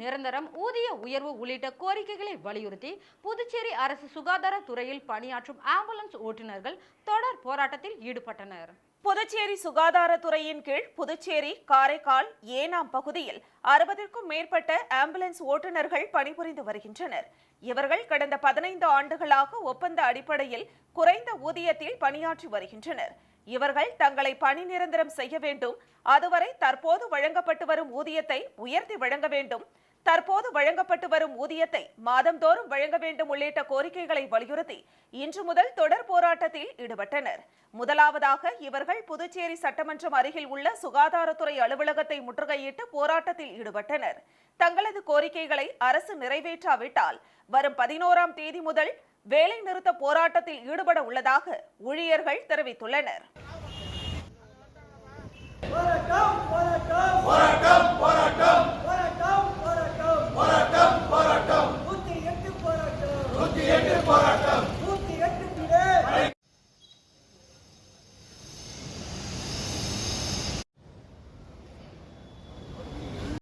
நிரந்தரம், ஊதிய உயர்வு உள்ளிட்ட கோரிக்கைகளை வலியுறுத்தி புதுச்சேரி அரசு சுகாதாரத்துறையில் பணியாற்றும் ஆம்புலன்ஸ் ஓட்டுநர்கள் தொடர் போராட்டத்தில் ஈடுபட்டனர். புதுச்சேரி சுகாதாரத்துறையின் கீழ் புதுச்சேரி, காரைக்கால், ஏனாம் பகுதியில் 60க்கும் மேற்பட்ட ஆம்புலன்ஸ் ஓட்டுநர்கள் பணிபுரிந்து வருகின்றனர். இவர்கள் கடந்த 15 ஆண்டுகளாக ஒப்பந்த அடிப்படையில் குறைந்த ஊதியத்தில் பணியாற்றி வருகின்றனர். இவர்கள் தங்களை பணி நிரந்தரம் செய்ய வேண்டும், அதுவரை தற்போது வழங்கப்பட்டு வரும் ஊதியத்தை உயர்த்தி வழங்க வேண்டும், தற்போது வழங்கப்பட்டு வரும் ஊதியத்தை மாதந்தோறும் வழங்க வேண்டும் உள்ளிட்ட கோரிக்கைகளை வலியுறுத்தி இன்று முதல் தொடர் போராட்டத்தில் ஈடுபட்டனர். முதலாவதாக இவர்கள் புதுச்சேரி சட்டமன்றம் அருகில் உள்ள சுகாதாரத்துறை அலுவலகத்தை முற்றுகையிட்டு போராட்டத்தில் ஈடுபட்டனர். தங்களது கோரிக்கைகளை அரசு நிறைவேற்றாவிட்டால் வரும் 11ஆம் தேதி முதல் வேலை நிறுத்த போராட்டத்தில் ஈடுபட உள்ளதாக ஊழியர்கள் தெரிவித்துள்ளனர். போராட்டம் போராட்டம் போராட்டம் போராட்டம்